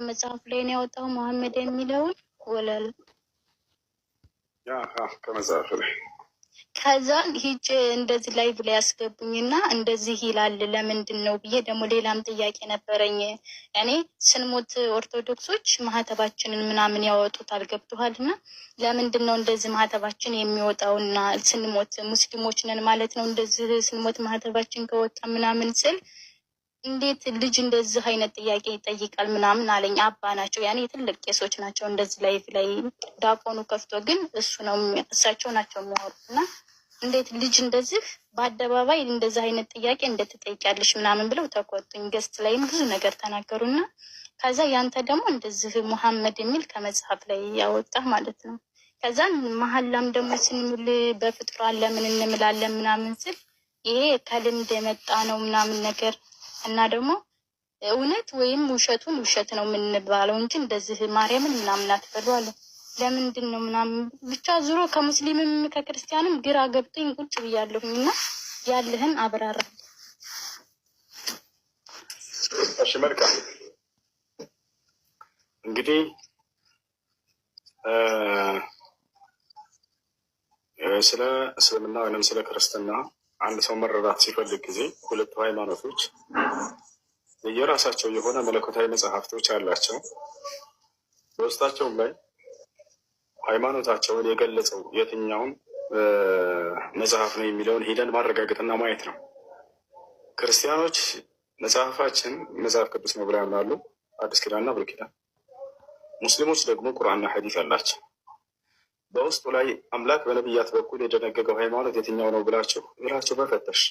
ከመጽሐፍ ላይ ነው ያወጣው መሐመድ የሚለውን ወለል ከመጽሐፍ ላይ ከዛ ሂጅ እንደዚህ ላይ ብላ ያስገቡኝና እንደዚህ ይላል ለምንድን ነው ብዬ ደግሞ ሌላም ጥያቄ ነበረኝ። እኔ ስንሞት ኦርቶዶክሶች ማህተባችንን ምናምን ያወጡታል ገብቶሃልና ለምንድን ነው እንደዚህ ማህተባችን የሚወጣውና ስንሞት ሙስሊሞች ነን ማለት ነው እንደዚህ ስንሞት ማህተባችን ከወጣ ምናምን ስል እንዴት ልጅ እንደዚህ አይነት ጥያቄ ይጠይቃል ምናምን አለኝ። አባ ናቸው ያኔ ትልቅ ቄሶች ናቸው። እንደዚህ ላይ ዳቆኑ ከፍቶ ግን እሱ ነው እሳቸው ናቸው የሚያወሩት እና እንዴት ልጅ እንደዚህ በአደባባይ እንደዚህ አይነት ጥያቄ እንዴት ትጠይቂያለሽ ምናምን ብለው ተቆጡኝ። ገስት ላይም ብዙ ነገር ተናገሩና ከዛ ያንተ ደግሞ እንደዚህ ሙሐመድ የሚል ከመጽሐፍ ላይ ያወጣ ማለት ነው። ከዛ መሀላም ደግሞ ስንምል በፍጡራን ለምን እንምላለን ምናምን ስል ይሄ ከልምድ የመጣ ነው ምናምን ነገር እና ደግሞ እውነት ወይም ውሸቱን ውሸት ነው የምንባለው እንጂ እንደዚህ ማርያምን ምናምን አትበሉ አለ። ለምንድን ነው ምናምን ብቻ ዙሮ ከሙስሊምም ከክርስቲያንም ግራ ገብቶኝ ቁጭ ብያለሁኝ እና ያለህን አብራራ። እሺ መልካም እንግዲህ ስለ እስልምና ወይም ስለ ክርስትና አንድ ሰው መረዳት ሲፈልግ ጊዜ ሁለቱ ሃይማኖቶች የራሳቸው የሆነ መለኮታዊ መጽሐፍቶች አላቸው። በውስጣቸውም ላይ ሃይማኖታቸውን የገለጸው የትኛውን መጽሐፍ ነው የሚለውን ሄደን ማረጋገጥና ማየት ነው። ክርስቲያኖች መጽሐፋችን መጽሐፍ ቅዱስ ነው ብለው ያምናሉ፣ አዲስ ኪዳንና ብሉይ ኪዳን። ሙስሊሞች ደግሞ ቁርአንና ሐዲስ አላቸው። በውስጡ ላይ አምላክ በነቢያት በኩል የደነገገው ሃይማኖት የትኛው ነው ብላችሁ ብላችሁ በፈተሽ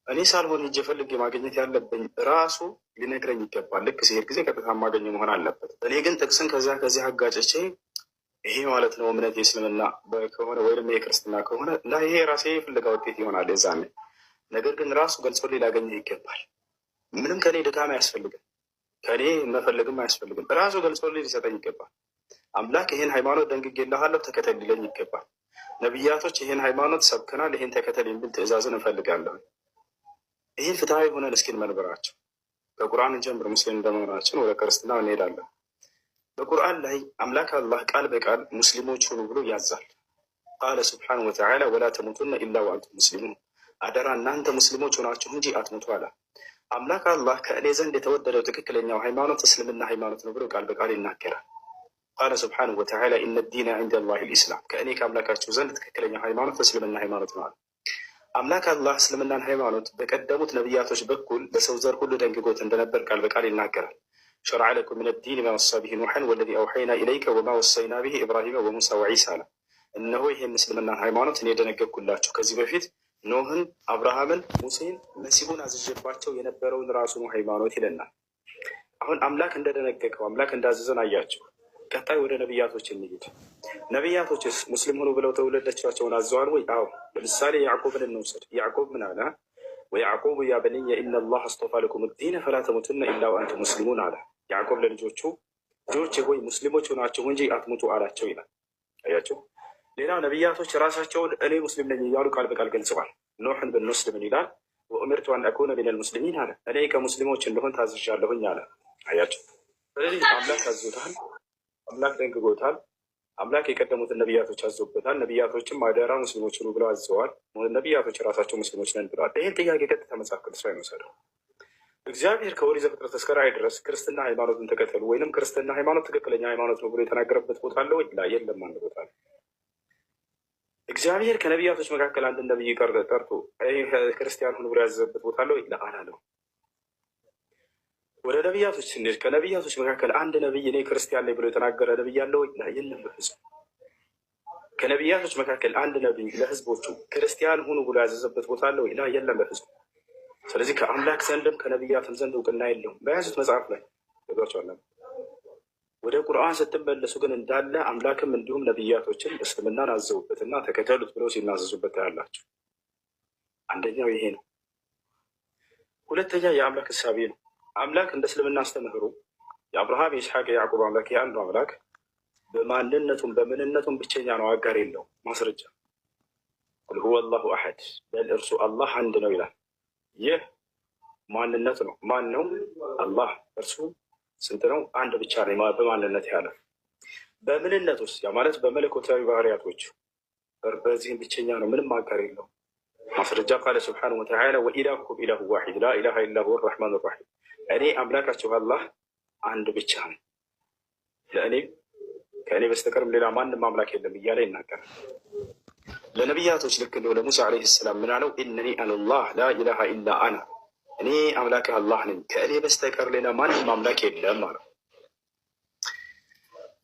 እኔ ሳልሆን ሂጄ ፈልጌ ማግኘት ያለብኝ ራሱ ሊነግረኝ ይገባል። ልክ ሲሄድ ጊዜ ቀጥታ ማገኘው መሆን አለበት። እኔ ግን ጥቅስን ከዚያ አጋጭቼ ይሄ ማለት ነው እምነት የእስልምና ከሆነ ወይም የክርስትና ከሆነ እና ይሄ ራሴ ፍለጋ ውጤት ይሆናል የዛኔ። ነገር ግን ራሱ ገልጾ ላገኘው ይገባል። ምንም ከኔ ድካም አያስፈልግም፣ ከኔ መፈለግም አያስፈልግም። ራሱ ገልጾ ሊሰጠኝ ይገባል። አምላክ ይሄን ሃይማኖት ደንግጌልሃለሁ ተከተል ሊለኝ ይገባል። ነቢያቶች ይሄን ሃይማኖት ሰብከናል ይሄን ተከተል የሚል ትእዛዝን እንፈልጋለሁ። ይህን ፍትሐዊ ሆነን እስኪ እንመርምራቸው። ከቁርአን እንጀምር። ሙስሊም እንደመሆናችን ወደ ክርስትና እንሄዳለን። በቁርአን ላይ አምላክ አላህ ቃል በቃል ሙስሊሞች ሁኑ ብሎ ያዛል። ቃለ ስብሓነሁ ወተዓላ ወላ ተሙቱነ ኢላ ወአንቱም ሙስሊሙን፣ አደራ እናንተ ሙስሊሞች ሆናችሁ እንጂ አትሙቱ አለ። አምላክ አላህ ከእኔ ዘንድ የተወደደው ትክክለኛው ሃይማኖት እስልምና ሃይማኖት ነው ብሎ ቃል በቃል ይናገራል። ቃለ ስብሓነሁ ወተዓላ ኢነ ዲነ ዒንደላሂ ልኢስላም፣ ከእኔ ከአምላካችሁ ዘንድ ትክክለኛው ሃይማኖት እስልምና ሃይማኖት ነው አለ። አምላክ አላህ እስልምናን ሃይማኖት በቀደሙት ነቢያቶች በኩል በሰው ዘር ሁሉ ደንግጎት እንደነበር ቃል በቃል ይናገራል። ሸርዐ ለኩም ሚነ ዲን ማ ወሳ ቢሂ ኑሐን ወለዚ አውሐይና ኢለይከ ወማ ወሰይና ቢሂ ኢብራሂመ ወሙሳ ወዒሳ አለ። እነሆ ይህን እስልምናን ሃይማኖት እኔ የደነገግኩላችሁ ከዚህ በፊት ኖህን፣ አብርሃምን፣ ሙሴን፣ መሲሁን አዝዤባቸው የነበረውን ራሱን ሃይማኖት ይለናል። አሁን አምላክ እንደደነገገው አምላክ እንዳዘዘን አያችሁ። ቀጣይ ወደ ነቢያቶች እንሂድ። ነቢያቶችስ ሙስሊም ሆኑ ብለው ተውለደቻቸውን አዘዋል ወይ? አዎ። ለምሳሌ ያዕቆብን እንውሰድ። ያዕቆብ ምን አለ? ወያዕቆብ ያ በንየ ኢነ ላህ አስጠፋ ለኩም ዲነ ፈላ ተሙቱነ ኢላ ወአንቱም ሙስሊሙን አለ። ያዕቆብ ለልጆቹ ልጆች ሆይ ሙስሊሞች ሆናችሁ እንጂ አትሙቱ አላቸው ይላል። አያቸው። ሌላው ነቢያቶች ራሳቸውን እኔ ሙስሊም ነኝ እያሉ ቃል በቃል ገልጸዋል። ኖሕን ብንወስድ ምን ይላል? ወኡሚርቱ አን አኩነ ሚነል ሙስሊሚን አለ። እኔ ከሙስሊሞች እንደሆን ታዝዣለሁኝ አለ። አያቸው። ስለዚህ አምላክ አዞታል፣ አምላክ ደንግጎታል። አምላክ የቀደሙትን ነቢያቶች አዞበታል። ነቢያቶችም አደራ ሙስሊሞች ሁኑ ብለው አዘዋል። ነቢያቶች ራሳቸው ሙስሊሞች ነን ብለዋል። ይህን ጥያቄ ቀጥታ መጽሐፍ ቅዱስ ላይ መውሰደው። እግዚአብሔር ከኦሪት ዘፍጥረት እስከ ራዕይ ድረስ ክርስትና ሃይማኖትን ተከተሉ ወይንም ክርስትና ሃይማኖት ትክክለኛ ሃይማኖት ነው ብሎ የተናገረበት ቦታ አለ ወይ? የለም። አንድ ቦታ ነው። እግዚአብሔር ከነቢያቶች መካከል አንድ ነቢይ ጠርቶ ክርስቲያን ሁኑ ብሎ ያዘዘበት ቦታ አለ ወይ? አላለው። ወደ ነቢያቶች ስንሄድ ከነቢያቶች መካከል አንድ ነቢይ እኔ ክርስቲያን ነኝ ብሎ የተናገረ ነቢይ አለ ወይ? የለም በፍጹም። ከነቢያቶች መካከል አንድ ነቢይ ለህዝቦቹ ክርስቲያን ሁኑ ብሎ ያዘዘበት ቦታ አለ ወይ? የለም በፍጹም። ስለዚህ ከአምላክ ዘንድም ከነቢያትም ዘንድ እውቅና የለውም። በያዙት መጽሐፍ ላይ ገብቷቸዋል። ወደ ቁርአን ስትመለሱ ግን እንዳለ አምላክም እንዲሁም ነቢያቶችን እስልምናን አዘውበትና ተከተሉት ብለው ሲናዘዙበት ታያላቸው። አንደኛው ይሄ ነው። ሁለተኛ የአምላክ እሳቤ ነው። አምላክ እንደ እስልምና አስተምህሩ የአብርሃም የይስሐቅ የያዕቆብ አምላክ የአንዱ አምላክ በማንነቱም በምንነቱም ብቸኛ ነው፣ አጋር የለው። ማስረጃ ቁል ሁወ አላሁ አሐድ፣ በል እርሱ አላህ አንድ ነው ይላል። ይህ ማንነት ነው። ማን ነው? አላህ። እርሱ ስንት ነው? አንድ ብቻ ነው በማንነት ያለ በምንነት ውስጥ ያ ማለት በመለኮታዊ ባህሪያቶች በዚህም ብቸኛ ነው፣ ምንም አጋር የለው። ማስረጃ ቃለ ስብሓነሁ ወተዓላ ወኢላሁኩም ኢላሁ ዋሒድ ላ ኢላሃ ኢላ ሁወ ረሕማኑ ረሒም፣ እኔ አምላካችሁ አላህ አንድ ብቻ ነው፣ ለእኔ ከእኔ በስተቀርም ሌላ ማንም አምላክ የለም እያለ ይናገራል። ለነቢያቶች ልክ እንደው ለሙሳ ዓለይሂ ሰላም ምን አለው? ኢነኒ አነላህ ላ ኢላሃ ኢላ አና፣ እኔ አምላክህ አላህ ነኝ ከእኔ በስተቀር ሌላ ማንም አምላክ የለም አለው።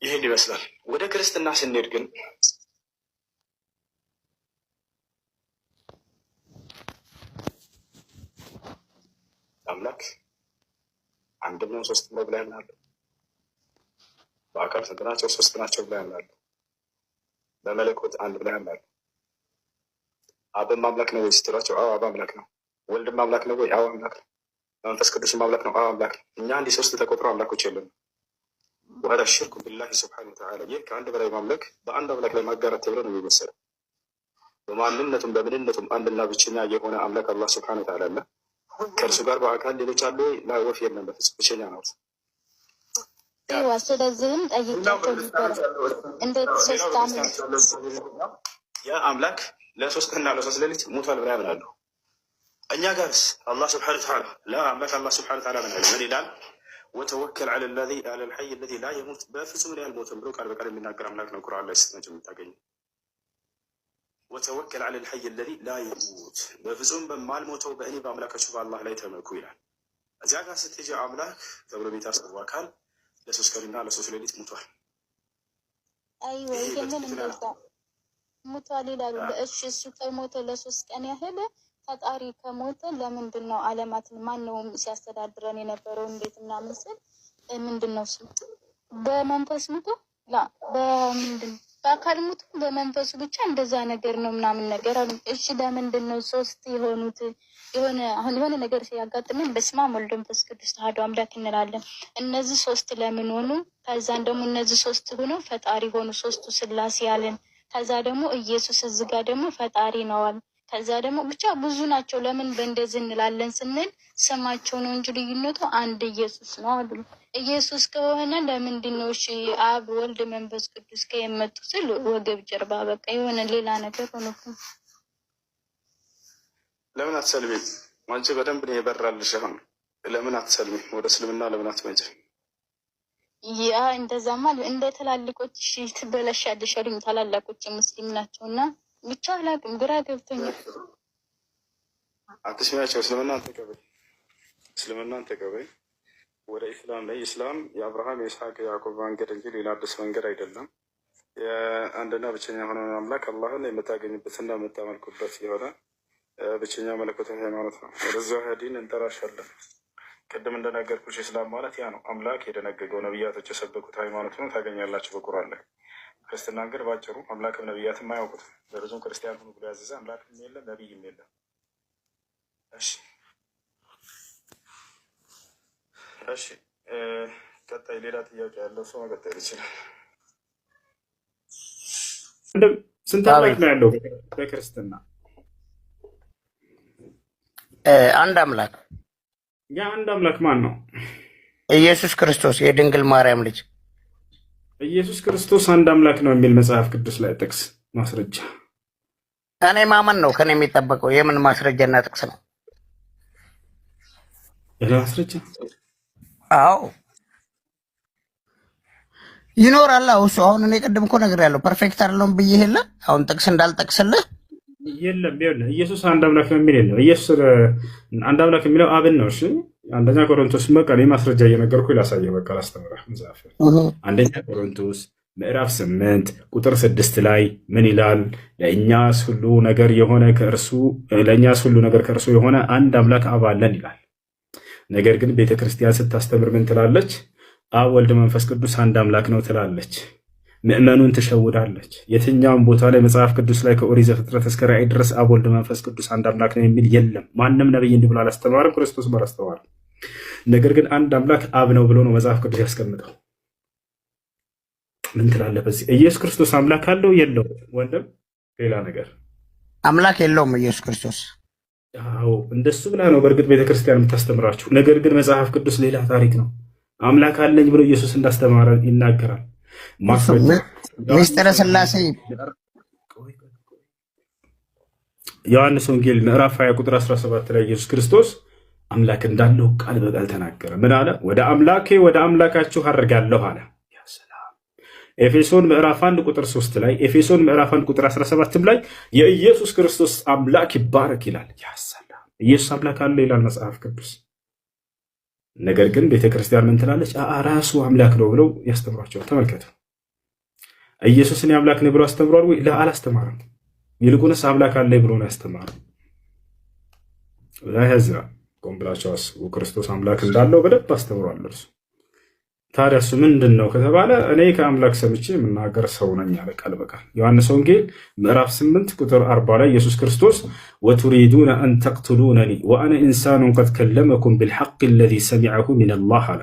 ይህን ይመስላል። ወደ ክርስትና ስንሄድ ግን አምላክ አንድም ነው ሶስትም ነው ብላ ያምናሉ። በአካል ስንት ናቸው? ሶስት ናቸው ብላ ያምናሉ። በመለኮት አንድ ብላ ያምናሉ። አብም አምላክ ነው ወይ ስትሏቸው፣ አዎ አብ አምላክ ነው። ወልድም አምላክ ነው ወይ? አዎ አምላክ ነው። መንፈስ ቅዱስም አምላክ ነው? አዎ አምላክ ነው። እኛ እንዲህ ሶስት ተቆጥሮ አምላኮች የለም። ወሀዳ ሽርኩ ቢላሂ ስብሓነሁ ወተዓላ፣ ይህ ከአንድ በላይ ማምለክ በአንድ አምላክ ላይ ማጋራት ተብሎ ነው የሚወሰደው። በማንነቱም በምንነቱም አንድና ብቸኛ የሆነ አምላክ አላህ ስብሓነሁ ወተዓላ አለ። ከእርሱ ጋር በአካል ሌሎች አሉ ወይ? ወፍ የለም፣ በፍጹም ብቸኛ ነው። ስለዚህም ጠይቄያቸው ነበረ እንዴት ሶስት አምላክ ያ አምላክ ለሶስትና ለሶስት ሌሊት ሞቷል ብላ ያምናሉ። እኛ ጋርስ አላህ ስብሓነሁ ወተዓላ ለአምላክ አላህ ስብሓነሁ ወተዓላ ምን ይላል? ወተወከል ዐለ ልሐይ አለዚ ላ የሙት፣ በፍጹም ላይ አልሞትም ብሎ ቃል በቃል የሚናገር አምላክ ነው። ቁርአን ላይ ስትመጭ የምታገኘ ወተወከል ዐለ ልሐይ አለዚ ላ የሙት፣ በፍጹም በማልሞተው በእኔ በአምላካችሁ በአላህ ላይ ተመኩ ይላል። እዚያ ጋር ስትሄጂ አምላክ ተብሎ የሚታሰበው አካል ለሶስት ቀንና ለሶስት ሌሊት ሙቷል። አይወ ይሄንን እንደዛ ሙቷል ይላሉ። እሺ እሱ ከሞተ ለሶስት ቀን ያህል ፈጣሪ ከሞተ ለምንድን ነው ዓለማትን ማነውም ሲያስተዳድረን የነበረው? እንዴት ምናምን ስል ምንድን ነው እሱ በመንፈስ ሙቶ በምንድን በአካል ሙቶ በመንፈሱ ብቻ እንደዛ ነገር ነው ምናምን ነገር አሉ። እሺ ለምንድን ነው ሶስት የሆኑት? የሆነ ነገር ሲያጋጥመን በስመ አብ ወወልድ ወመንፈስ ቅዱስ ተሐዱ አምላክ እንላለን። እነዚህ ሶስት ለምን ሆኑ? ከዛን ደግሞ እነዚህ ሶስት ሆነው ፈጣሪ ሆኑ፣ ሶስቱ ስላሴ ያለን። ከዛ ደግሞ ኢየሱስ እዚህ ጋር ደግሞ ፈጣሪ ነዋል። ከዛ ደግሞ ብቻ ብዙ ናቸው። ለምን በእንደዚህ እንላለን ስንል ስማቸው ነው እንጂ ልዩነቱ አንድ ኢየሱስ ነው አሉ። ኢየሱስ ከሆነ ለምንድን ነው እሺ አብ ወልድ መንፈስ ቅዱስ ከየመጡ ስል ወገብ ጀርባ በቃ የሆነ ሌላ ነገር ሆነ። ለምን አትሰልሚ? አንቺ በደንብ ነው የበራልሽ። አሁን ለምን አትሰልሚ? ወደ እስልምና ለምን አትመጭ? ያ እንደዛማ እንደ ታላላቆች ትበለሻለሽ አሉኝ። ታላላቆች ሙስሊም ናቸውና ብቻ አላውቅም፣ ግራ ገብቶኛል። አትስሚያቸው። እስልምናን ተቀበይ። ወደ ኢስላም ላይ ኢስላም የአብርሃም የይስሐቅ የያዕቆብ መንገድ እንጂ ሌላ አዲስ መንገድ አይደለም። የአንድና ብቸኛ የሆነውን አምላክ አላህን የምታገኝበትና የምታመልኩበት የሆነ ብቸኛ መለኮታዊ ሃይማኖት ነው። ወደዚያ ዲን እንጠራሻለን። ቅድም እንደነገርኩሽ ኢስላም ማለት ያ ነው። አምላክ የደነገገው ነቢያቶች የሰበኩት ሃይማኖት ነው። ታገኛላችሁ በቁርአን ላይ። ክርስትና ግን ባጭሩ አምላክም ነቢያትም አያውቁትም። በብዙም ክርስቲያን ሆኑ ብሎ ያዘዘ አምላክም የለም ነቢይም የለም። እሺ ቀጣይ ሌላ ጥያቄ ያለው ሰው መቀጠል ይችላል። ስንት አምላክ ነው ያለው በክርስትና? አንድ አምላክ። ያ አንድ አምላክ ማን ነው? ኢየሱስ ክርስቶስ የድንግል ማርያም ልጅ። ኢየሱስ ክርስቶስ አንድ አምላክ ነው የሚል መጽሐፍ ቅዱስ ላይ ጥቅስ ማስረጃ? እኔ ማመን ነው ከኔ የሚጠበቀው። የምን ማስረጃና ጥቅስ ነው? ማስረጃ? አዎ ይኖራል። እሱ አሁን እኔ ቅድም እኮ ነግሬያለሁ። ፐርፌክት አይደለም ብዬ የለ አሁን ጥቅስ እንዳልጠቅስልህ የለም። ይኸውልህ ኢየሱስ አንድ አምላክ ነው የሚል የለም። ኢየሱስ አንድ አምላክ የሚለው አብን ነው። እሺ አንደኛ ቆሮንቶስ በቃ እኔ ማስረጃ እየነገርኩ ላሳየህ። በቃ ላስተምረህ መጽሐፍ አንደኛ ቆሮንቶስ ምዕራፍ 8 ቁጥር 6 ላይ ምን ይላል? ለእኛስ ሁሉ ነገር ከእርሱ የሆነ አንድ አምላክ አብ አለን ይላል። ነገር ግን ቤተክርስቲያን ስታስተምር ምን ትላለች? አብ ወልድ መንፈስ ቅዱስ አንድ አምላክ ነው ትላለች። ምእመኑን ትሸውዳለች። የትኛውም ቦታ ላይ መጽሐፍ ቅዱስ ላይ ከኦሪት ዘፍጥረት እስከ ራዕይ ድረስ አብ ወልድ መንፈስ ቅዱስ አንድ አምላክ ነው የሚል የለም። ማንም ነብይ እንዲህ ብሎ አላስተማርም። ክርስቶስ አላስተማርም። ነገር ግን አንድ አምላክ አብ ነው ብሎ ነው መጽሐፍ ቅዱስ ያስቀምጠው። ምን ትላለህ በዚህ? ኢየሱስ ክርስቶስ አምላክ አለው የለው? ወንድም ሌላ ነገር አምላክ የለውም ኢየሱስ ክርስቶስ። አዎ እንደሱ ብላ ነው በእርግጥ ቤተክርስቲያን የምታስተምራችሁ። ነገር ግን መጽሐፍ ቅዱስ ሌላ ታሪክ ነው። አምላክ አለኝ ብሎ ኢየሱስ እንዳስተማረ ይናገራል። ምስጢረ ሥላሴ ዮሐንስ ወንጌል ምዕራፍ 20 ቁጥር 17 ላይ ኢየሱስ ክርስቶስ አምላክ እንዳለው ቃል በቃል ተናገረ። ምን አለ? ወደ አምላኬ ወደ አምላካችሁ አድርጋለሁ አለ። ያ ሰላም። ኤፌሶን ምዕራፍ 1 ቁጥር 3 ላይ ኤፌሶን ምዕራፍ 1 ቁጥር 17 ላይ የኢየሱስ ክርስቶስ አምላክ ይባረክ ይላል። ያ ሰላም። ኢየሱስ አምላክ አለ ይላል መጽሐፍ ቅዱስ። ነገር ግን ቤተክርስቲያን ምን ትላለች? ራሱ አምላክ ነው ብለው ያስተምሯቸዋል። ተመልከቱ። ኢየሱስን አምላክ ነው ብሎ አስተምሯል ወይ? አላስተማረም። ይልቁንስ አምላክ አለ ብሎ ነው ያስተማረው። ለህዝብ ቆም ብላችሁ አስቡ። ክርስቶስ አምላክ እንዳለው በደንብ አስተምሯል እርሱ። ታዲያ እሱ ምንድን ነው ከተባለ እኔ ከአምላክ ሰምቼ የምናገር ሰው ነኝ አለ ቃል በቃል። ዮሐንስ ወንጌል ምዕራፍ 8 ቁጥር 40 ላይ ኢየሱስ ክርስቶስ ወቱሪዱነ አን ተቅትሉነኒ ወአነ ኢንሳኑን ቀድ ከለመኩም ቢልሐቅ አለዚ ሰሚዐሁ ሚነላህ አለ።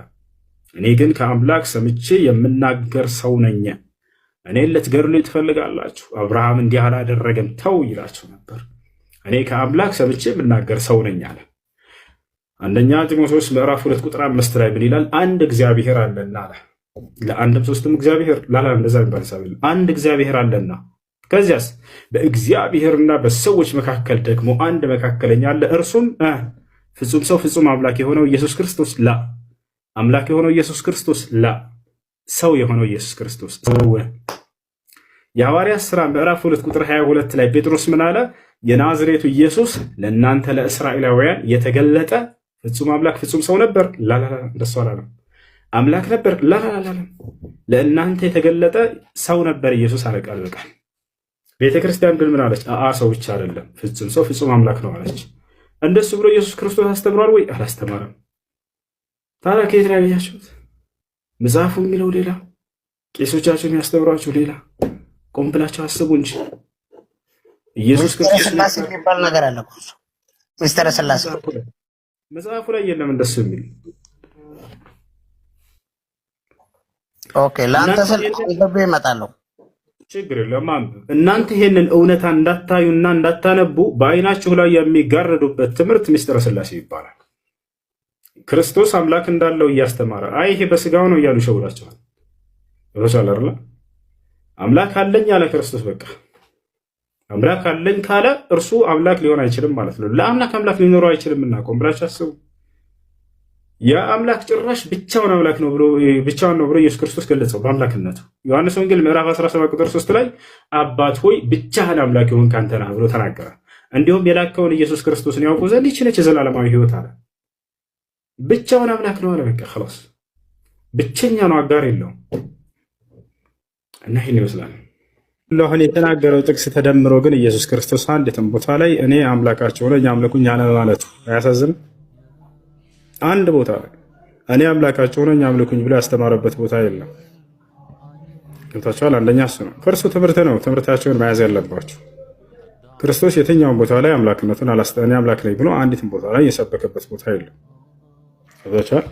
እኔ ግን ከአምላክ ሰምቼ የምናገር ሰው ነኝ። እኔን ልትገድሉ ትፈልጋላችሁ? አብርሃም እንዲህ አላደረገም ተው ይላቸው ነበር። እኔ ከአምላክ ሰምቼ የምናገር ሰው ነኝ አለ። አንደኛ ጢሞቴዎስ ምዕራፍ 2 ቁጥር 5 ላይ ምን ይላል? አንድ እግዚአብሔር አለና አለ። ለአንድም ሶስትም እግዚአብሔር ላላ እንደዛ ይባል ሳቢል አንድ እግዚአብሔር አለና፣ ከዚያስ በእግዚአብሔርና በሰዎች መካከል ደግሞ አንድ መካከለኛ አለ፣ እርሱም ፍጹም ሰው ፍጹም አምላክ የሆነው ኢየሱስ ክርስቶስ ላ አምላክ የሆነው ኢየሱስ ክርስቶስ ላ ሰው የሆነው ኢየሱስ ክርስቶስ። የሐዋርያት ሥራ ምዕራፍ 2 ቁጥር 22 ላይ ጴጥሮስ ምን አለ? የናዝሬቱ ኢየሱስ ለእናንተ ለእስራኤላውያን የተገለጠ ፍጹም አምላክ ፍጹም ሰው ነበር። ላላላ እንደሱ አላለም። አምላክ ነበር። ላላላ ለእናንተ የተገለጠ ሰው ነበር ኢየሱስ አለ ቃል በቃል። ቤተክርስቲያን ግን ምን አለች? ሰው ብቻ አይደለም ፍጹም ሰው ፍጹም አምላክ ነው አለች። እንደሱ ብሎ ኢየሱስ ክርስቶስ አስተምሯል ወይ? አላስተማረም። ታዲያ ከየት ላይ ያያችሁት? መጽሐፉ የሚለው ሌላ፣ ቄሶቻችን ያስተምሯችሁ ሌላ። ቆም ብላችሁ አስቡ እንጂ ኢየሱስ ክርስቶስ ሥላሴ የሚባል ነገር አለ። ምስጢረ ሥላሴ መጽሐፉ ላይ የለም እንደሱ የሚል። ኦኬ፣ ለአንተ ስል ይገባ ይመጣለሁ። ችግር የለም አንብብ። እናንተ ይሄንን እውነታ እንዳታዩና እንዳታነቡ በአይናችሁ ላይ የሚጋረዱበት ትምህርት ምስጢረ ሥላሴ ይባላል። ክርስቶስ አምላክ እንዳለው እያስተማረ ይሄ በስጋው ነው እያሉ ይሸውዳቸዋል። ይወሳል አይደል? አምላክ አለኝ አለ ክርስቶስ። በቃ አምላክ አለኝ ካለ እርሱ አምላክ ሊሆን አይችልም ማለት ነው። ለአምላክ አምላክ ሊኖረው አይችልምና ቆም ብላችሁ አስቡ። ያ አምላክ ጭራሽ ብቻውን አምላክ ነው ብሎ ብቻውን ነው ብሎ ኢየሱስ ክርስቶስ ገለጸው በአምላክነቱ። ዮሐንስ ወንጌል ምዕራፍ 17 ቁጥር 3 ላይ አባት ሆይ ብቻህን አምላክ የሆንክ አንተ ነህ ብሎ ተናገረ። እንዲሁም የላከውን ኢየሱስ ክርስቶስን ያውቁ ዘንድ ይህች ነች የዘላለማዊ ሕይወት አለ። ብቻውን አምላክ ነው አለ። በቃ خلاص ብቸኛ ነው፣ አጋር የለውም። እና ይህን ይመስላል ለሆነ የተናገረው ጥቅስ ተደምሮ ግን ኢየሱስ ክርስቶስ አንዲትም ቦታ ላይ እኔ አምላካቸው ነኝ አምልኩኝ አለ ማለት አያሳዝንም? አንድ ቦታ ላይ እኔ አምላካቸው ነኝ አምልኩኝ ብሎ ያስተማረበት ቦታ የለም። ገብታችኋል? አንደኛ እሱ ነው። ከእርሱ ትምህርት ነው ትምህርታቸውን መያዝ ያለባቸው። ክርስቶስ የትኛውን ቦታ ላይ አምላክነቱን እኔ አምላክ ነኝ ብሎ አንዲትም ቦታ ላይ የሰበከበት ቦታ የለም። ገብታችኋል?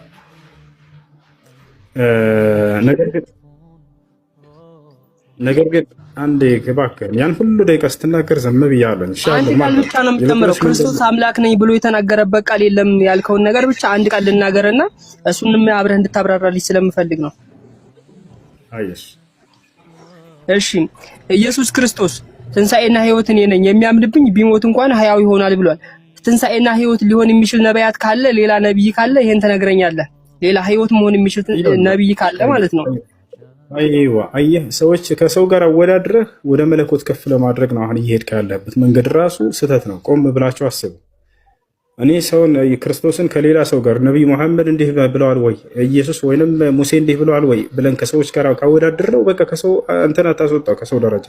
ነገር ግን አንዴ እባክህን ያን ሁሉ ደቂቃ ስትናገር ዝም ብያለሁ። አንድ ቃል ብቻ ነው የምትጨምረው። ክርስቶስ አምላክ ነኝ ብሎ የተናገረበት ቃል የለም ያልከውን ነገር ብቻ አንድ ቃል ልናገርና እሱንም አብረህ እንድታብራራልኝ ስለምፈልግ ነው። አየሽ፣ እሺ። ኢየሱስ ክርስቶስ ትንሣኤና ሕይወት እኔ ነኝ፣ የሚያምንብኝ ቢሞት እንኳን ሕያው ይሆናል ብሏል። ትንሣኤና ሕይወት ሊሆን የሚችል ነቢያት ካለ ሌላ ነብይ ካለ ይሄን ተነግረኛለህ። ሌላ ሕይወት መሆን የሚችል ነብይ ካለ ማለት ነው። አይዋ አየህ፣ ሰዎች ከሰው ጋር አወዳድረህ ወደ መለኮት ከፍ ለማድረግ ነው አሁን እየሄድክ ያለበት መንገድ ራሱ ስህተት ነው። ቆም ብላችሁ አስቡ። እኔ ሰውን ክርስቶስን ከሌላ ሰው ጋር ነቢይ መሐመድ እንዲህ ብለዋል ወይ ኢየሱስ ወይንም ሙሴ እንዲህ ብለዋል ወይ ብለን ከሰዎች ጋር ካወዳድረው በቃ ከሰው እንትን አታስወጣው ከሰው ደረጃ።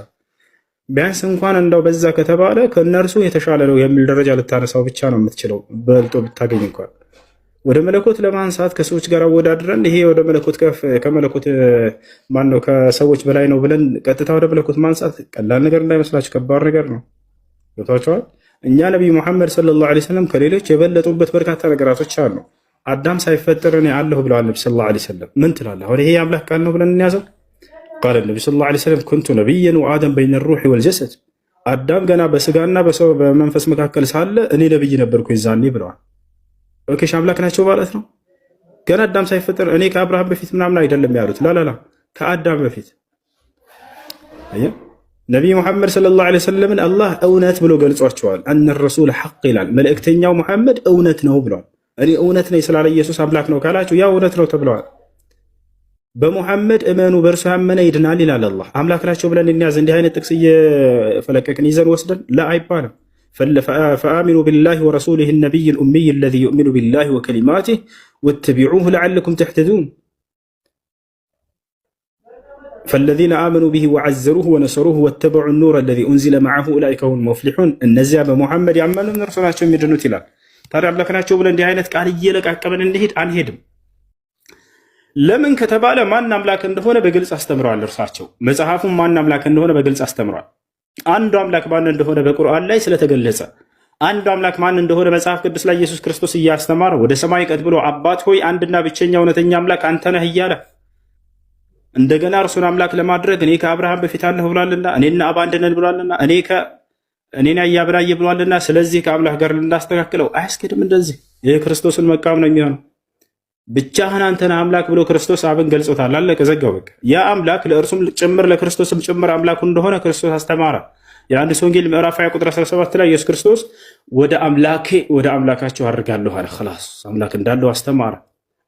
ቢያንስ እንኳን እንዳው በዛ ከተባለ ከእነርሱ የተሻለ ነው የሚል ደረጃ ልታነሳው ብቻ ነው የምትችለው፣ በልጦ ብታገኝ እንኳን ወደ መለኮት ለማንሳት ከሰዎች ጋር አወዳድረን ይሄ ወደ መለኮት ከመለኮት ማን ነው ከሰዎች በላይ ነው ብለን ቀጥታ ወደ መለኮት ማንሳት ቀላል ነገር እንዳይመስላችሁ ከባድ ነገር ነው። ገብታችኋል? እኛ ነብይ መሐመድ ሰለላሁ ዐለይሂ ወሰለም ከሌሎች የበለጡበት በርካታ ነገራቶች አሉ። አዳም ሳይፈጠር እኔ አለሁ ብለዋል ነብይ ሰለላሁ ዐለይሂ ወሰለም። ምን ትላለህ? አሁን ይሄ የአምላክ ቃል ነው ብለን እንያዘው? ቃል ነብይ ሰለላሁ ዐለይሂ ወሰለም ኩንቱ ነብየን ወአደም በይነ الروح والجسد አዳም ገና በስጋና በሰው በመንፈስ መካከል ሳለ እኔ ነብይ ነበርኩ ይዛኔ ብለዋል። ኦኬ አምላክ ናቸው ማለት ነው? ገና አዳም ሳይፈጠር እኔ ከአብርሃም በፊት ምናምን አይደለም ያሉት። ላላላ ከአዳም በፊት ነቢይ ሙሐመድ ሰለላሁ ዐለይሂ ወሰለምን አላህ እውነት ብሎ ገልጿቸዋል። አነ ረሱል ሐቅ ይላል። መልእክተኛው ሙሐመድ እውነት ነው ብለዋል። እኔ እውነት ነኝ ስላለ ኢየሱስ አምላክ ነው ካላችሁ ያ እውነት ነው ተብለዋል። በሙሐመድ እመኑ በእርሱ ያመነ ይድናል ይላል አላህ። አምላክ ናቸው ብለን እንያዝ እንዲህ አይነት ጥቅስ እየፈለቀቅን ይዘን ወስደን ላ አይባልም። ፈአሚኑ ቢላሂ ወረሱሊሂ ነቢይ ልኡሚይ አለዚ ዩእሚኑ ቢላሂ ወከሊማቲህ ወተቢዑሁ ለዓለኩም ተሕተዱን ፈለዚነ አመኑ ቢሂ ወዐዘሩሁ ወነሰሩሁ ወተበዑ ኑረ አለዚ ኡንዚለ መዐሁ ኡላኢከ ሁሙል ሙፍሊሑን እነዚያ በሙሐመድ ያመኑ እነርሱ ናቸው የሚድኑት ይላል። ታዲያ አምላክ ናቸው ብለን እንዲህ አይነት ቃል እየለቃቀመን እንሄድ አንሄድም። ለምን ከተባለ ማን አምላክ እንደሆነ በግልጽ አስተምረዋል። እርሳቸው መጽሐፉም ማን አምላክ እንደሆነ በግልጽ አስተምረዋል። አንዱ አምላክ ማን እንደሆነ በቁርአን ላይ ስለተገለጸ አንዱ አምላክ ማን እንደሆነ መጽሐፍ ቅዱስ ላይ ኢየሱስ ክርስቶስ እያስተማረ ወደ ሰማይ ቀጥ ብሎ አባት ሆይ አንድና ብቸኛ እውነተኛ አምላክ አንተ ነህ እያለ እንደገና እርሱን አምላክ ለማድረግ እኔ ከአብርሃም በፊት አለሁ ብሏልና እኔና አብ አንድ ነን ብሏልና እኔን ያያብራየ ብሏልና ስለዚህ ከአምላክ ጋር ልናስተካክለው አያስኬድም። እንደዚህ ይህ ክርስቶስን መቃወም ነው የሚሆነው። ብቻህን አንተን አምላክ ብሎ ክርስቶስ አብን ገልጾታል። አለቀ፣ ዘጋው በቃ። ያ አምላክ ለእርሱም ጭምር ለክርስቶስም ጭምር አምላኩ እንደሆነ ክርስቶስ አስተማረ። የዮሐንስ ወንጌል ምዕራፍ 20 ቁጥር 17 ላይ ኢየሱስ ክርስቶስ ወደ አምላካቸው አድርጋለሁ አለ። خلاص አምላክ እንዳለው አስተማረ።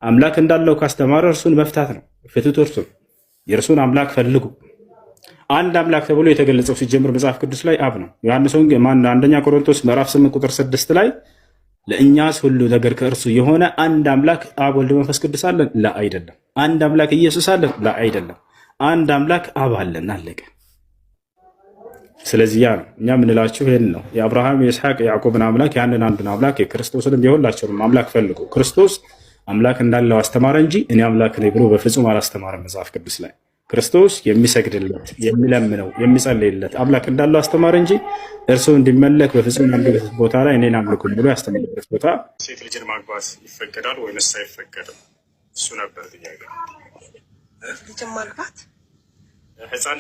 አምላክ እንዳለው ካስተማረ እርሱን መፍታት ነው። ፍቱት፣ እርሱን የእርሱን አምላክ ፈልጉ። አንድ አምላክ ተብሎ የተገለጸው ሲጀምር መጽሐፍ ቅዱስ ላይ አብ ነው። ዮሐንስ ወንጌል አንደኛ ቆሮንቶስ ምዕራፍ 8 ቁጥር 6 ላይ ለእኛስ ሁሉ ነገር ከእርሱ የሆነ አንድ አምላክ አብ ወልድ መንፈስ ቅዱስ አለን? ላ አይደለም። አንድ አምላክ ኢየሱስ አለን? ላ አይደለም። አንድ አምላክ አብ አለን። አለቀ። ስለዚህ ያ ነው እኛ የምንላችሁ ይህን ነው። የአብርሃም የይስሐቅ የያዕቆብን አምላክ ያንን አንዱን አምላክ የክርስቶስንም የሁላቸውንም አምላክ ፈልጉ። ክርስቶስ አምላክ እንዳለው አስተማረ እንጂ እኔ አምላክ ነኝ ብሎ በፍጹም አላስተማረም። መጽሐፍ ቅዱስ ላይ ክርስቶስ የሚሰግድለት የሚለምነው የሚጸልይለት አምላክ እንዳለው አስተማረ እንጂ እርሱ እንዲመለክ በፍጹም አንደበት ቦታ ላይ እኔን አምልኩኝ ብሎ ያስተማረበት ቦታ። ሴት ልጅን ማግባት ይፈቀዳል ወይንስ አይፈቀድም? እሱ ነበር ጥያቄ። ልጅን ማግባት ህፃን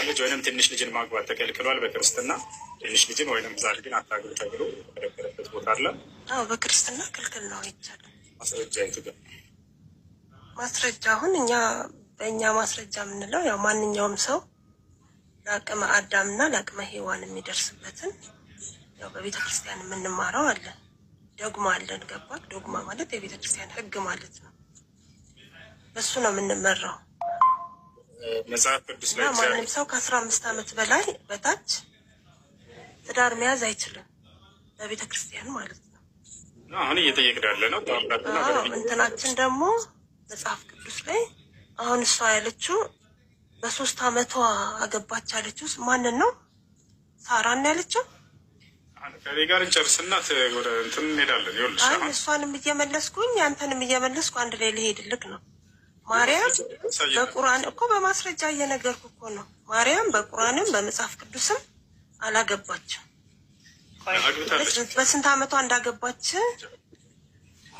ልጅ ወይንም ትንሽ ልጅን ማግባት ተከልክሏል በክርስትና። ትንሽ ልጅን ወይንም ዛር ግን አታግቡ ተብሎ የተከለከለበት ቦታ አለ። አዎ በክርስትና ክልክል ነው አይቻልም። ማስረጃ ይትገ ማስረጃ አሁን በእኛ ማስረጃ የምንለው ያው ማንኛውም ሰው ለአቅመ አዳምና ለአቅመ ሔዋን የሚደርስበትን ያው በቤተ ክርስቲያን የምንማረው አለ። ዶግማ አለን። ገባክ? ዶግማ ማለት የቤተ ክርስቲያን ህግ ማለት ነው። በሱ ነው የምንመራው። መጽሐፍ ቅዱስ ላይ ማንም ሰው ከ15 ዓመት በላይ በታች ትዳር መያዝ አይችልም በቤተ ክርስቲያን ማለት ነው። አሁን እየጠየቅን ያለ ነው። እንትናችን ደግሞ መጽሐፍ ቅዱስ ላይ አሁን እሷ ያለችው በ3 ዓመቷ አገባች ያለችው ማንን ነው? ሳራን ያለችው። ከኔ ጋር እንጨርስና ወደ እንትን እንሄዳለን። ይኸውልሽ አሁን እሷንም እየመለስኩኝ አንተንም እየመለስኩ አንድ ላይ ልሄድልክ ነው። ማርያም በቁርአን እኮ በማስረጃ እየነገርኩ እኮ ነው። ማርያም በቁርአንም በመጽሐፍ ቅዱስም አላገባችም። በስንት ዓመቷ እንዳገባች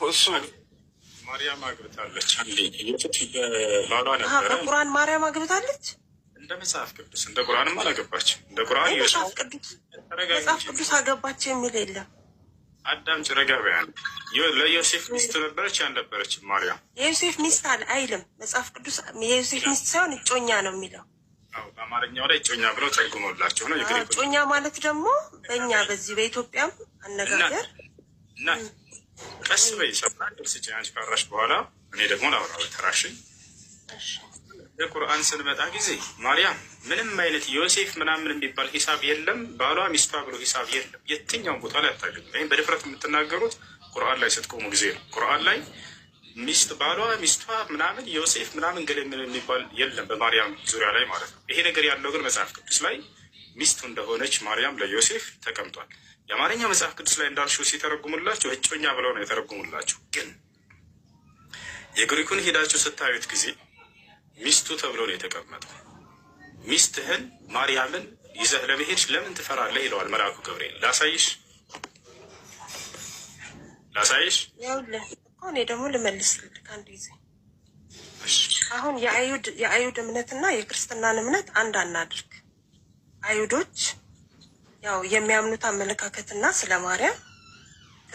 እሱ ማርያም አግብታለች። አንዴ ባሏ ነበረ። በቁርአን ማርያም አግብታለች። እንደ መጽሐፍ ቅዱስ እንደ ቁርአንም አላገባችም። እንደ ቁርአን መጽሐፍ ቅዱስ አገባች የሚል የለም። አዳም ጭረጋቢያን ለዮሴፍ ሚስት ነበረች ያልነበረችም ማርያም የዮሴፍ ሚስት አይልም መጽሐፍ ቅዱስ። የዮሴፍ ሚስት ሳይሆን እጮኛ ነው የሚለው። በአማርኛው ላይ እጮኛ ብለው ተርጉሞላቸው ነው። እጮኛ ማለት ደግሞ በእኛ በዚህ በኢትዮጵያም አነጋገር እና ቀስ በይ ሰብራሽ አንቺ ካራሽ በኋላ እኔ ደግሞ ላውራ ተራሽኝ። የቁርአን ስንመጣ ጊዜ ማርያም ምንም አይነት ዮሴፍ ምናምን የሚባል ሂሳብ የለም። ባሏ ሚስቷ ብሎ ሂሳብ የለም። የትኛውም ቦታ ላይ አታገኙ። ወይም በድፍረት የምትናገሩት ቁርአን ላይ ስትቆሙ ጊዜ ነው። ቁርአን ላይ ባሏ ሚስቷ ምናምን ዮሴፍ ምናምን ገሌ የሚባል የለም በማርያም ዙሪያ ላይ ማለት ነው። ይሄ ነገር ያለው ግን መጽሐፍ ቅዱስ ላይ ሚስቱ እንደሆነች ማርያም ለዮሴፍ ተቀምጧል። የአማርኛ መጽሐፍ ቅዱስ ላይ እንዳልሽው ሲተረጉሙላችሁ እጮኛ ብለው ነው የተረጉሙላችሁ። ግን የግሪኩን ሄዳችሁ ስታዩት ጊዜ ሚስቱ ተብሎ ነው የተቀመጠው። ሚስትህን ማርያምን ይዘህ ለመሄድ ለምን ትፈራለህ ይለዋል መልአኩ ገብርኤል። ላሳይሽ እኔ ደግሞ ልመልስልህ አንድ ጊዜ። አሁን የአይሁድ እምነትና የክርስትናን እምነት አንድ አናድርግ። አይሁዶች ያው የሚያምኑት አመለካከትና ስለ ማርያም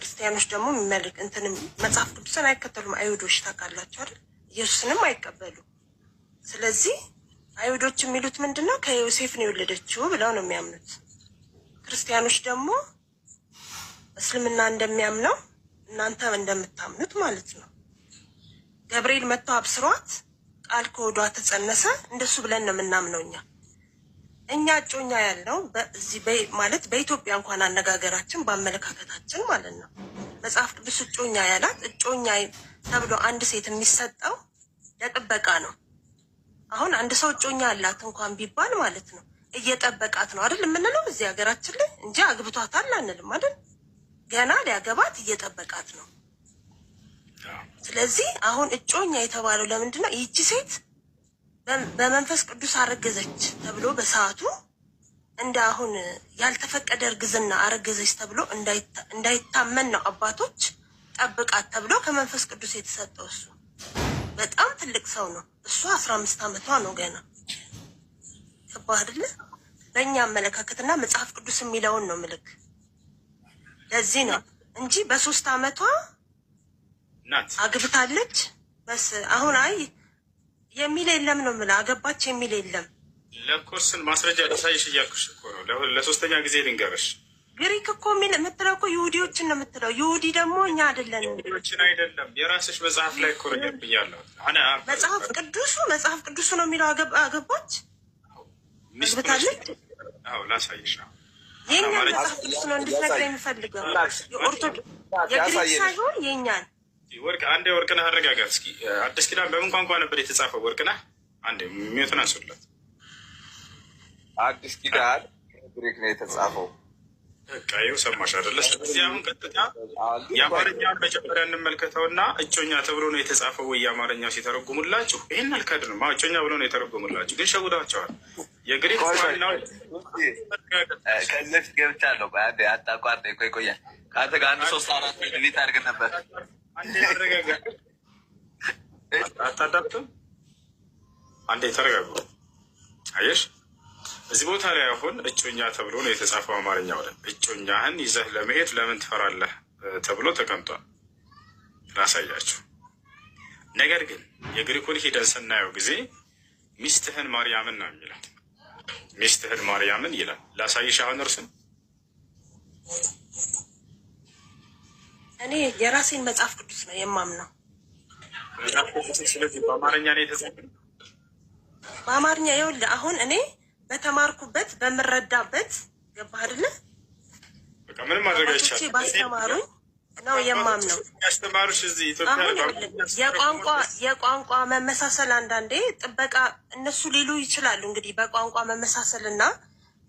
ክርስቲያኖች ደግሞ የሚመልክ እንትንም መጽሐፍ ቅዱስን አይከተሉም። አይሁዶች ታውቃላችሁ አይደል? ኢየሱስንም አይቀበሉ። ስለዚህ አይሁዶች የሚሉት ምንድነው? ከዮሴፍ ነው የወለደችው ብለው ነው የሚያምኑት። ክርስቲያኖች ደግሞ እስልምና እንደሚያምነው እናንተ እንደምታምኑት ማለት ነው። ገብርኤል መጥቶ አብስሯት ቃል ከወዷ ተጸነሰ፣ እንደሱ ብለን ነው የምናምነው እኛ እጮኛ ያለው በዚህ ማለት በኢትዮጵያ እንኳን አነጋገራችን በአመለካከታችን ማለት ነው። መጽሐፍ ቅዱስ እጮኛ ያላት እጮኛ ተብሎ አንድ ሴት የሚሰጠው ለጥበቃ ነው። አሁን አንድ ሰው እጮኛ አላት እንኳን ቢባል ማለት ነው እየጠበቃት ነው አይደል የምንለው እዚህ ሀገራችን ላይ እንጂ አግብቷታል አንልም አይደል? ገና ሊያገባት እየጠበቃት ነው። ስለዚህ አሁን እጮኛ የተባለው ለምንድን ነው? ይህቺ ሴት በመንፈስ ቅዱስ አረገዘች ተብሎ በሰዓቱ እንደ አሁን ያልተፈቀደ እርግዝና አረገዘች ተብሎ እንዳይታመን ነው አባቶች ጠብቃት ተብሎ ከመንፈስ ቅዱስ የተሰጠው። እሱ በጣም ትልቅ ሰው ነው። እሱ 15 ዓመቷ ነው ገና። ገባህ አይደለ? በእኛ አመለካከትና መጽሐፍ ቅዱስ የሚለውን ነው ምልክ። ለዚህ ነው እንጂ በ3 ዓመቷ አግብታለች። በስ አሁን አይ የሚል የለም ነው የምልህ። አገባች የሚል የለም። ለኮስን ማስረጃ ላሳይሽ እያልኩሽ እኮ ነው። ለሶስተኛ ጊዜ ልንገርሽ። ግሪክ እኮ የምትለው እኮ ይሁዲዎችን ነው የምትለው። ይሁዲ ደግሞ እኛ አይደለን። ይሁዲዎችን አይደለም። የራስሽ መጽሐፍ ላይ እኮ ረገብኛለሁ። መጽሐፍ ቅዱሱ ነው የሚለው። አገባች አግብታለች። አዎ ላሳይሽ። የእኛን መጽሐፍ ቅዱስ ነው እንድትነግረኝ የሚፈልገው። የግሪክ ሳይሆን የእኛን ወርቅ አንዴ ወርቅነህ አረጋጋት እስኪ። አዲስ ኪዳን በምን ቋንቋ ነበር የተጻፈው? ወርቅነህ አንዴ ሚዩትን አንሱለት። አዲስ ኪዳን ግሪክ ነው የተጻፈው። በቃ ይኸው ሰማሽ አይደለ? ስለዚህ አሁን ቀጥታ የአማርኛውን መጀመሪያ እንመልከተውና እጮኛ ተብሎ ነው የተጻፈው ወይ የአማርኛው ሲተረጉሙላችሁ ይህን አልካድንም። እጮኛ ብሎ ነው የተረጉሙላችሁ፣ ግን ሸውዳቸዋል። የግሪክ ዋናው ከዚህ ገብቻለሁ። አታቋርጥ። ቆይ ከአንተ ጋር 1 3 4 ዲሊት አድርገን ነበር። አንዴ አረጋጋ። አታዳብትም። አንዴ ተረጋጉ። አየሽ እዚህ ቦታ ላይ አሁን እጮኛ ተብሎ ነው የተጻፈው አማርኛው ላይ። እጮኛህን ይዘህ ለመሄድ ለምን ትፈራለህ ተብሎ ተቀምጧል። ላሳያችሁ። ነገር ግን የግሪኩን ሂደን ስናየው ጊዜ ሚስትህን ማርያምን ነው የሚለው። ሚስትህን ማርያምን ይላል። ላሳይሽ አሁን እርስን እኔ የራሴን መጽሐፍ ቅዱስ ነው የማምነው። ስለዚህ በአማርኛ ነው የተጻፈው። በአማርኛ ይኸውልህ አሁን እኔ በተማርኩበት በምረዳበት ገባህ አይደለ? በቃ ምንም ማድረግ አይቻልም። ባስተማሩኝ ነው የማምነው። ያስተማሩሽ እዚህ ኢትዮጵያ የቋንቋ መመሳሰል አንዳንዴ ጥበቃ እነሱ ሊሉ ይችላሉ። እንግዲህ በቋንቋ መመሳሰል እና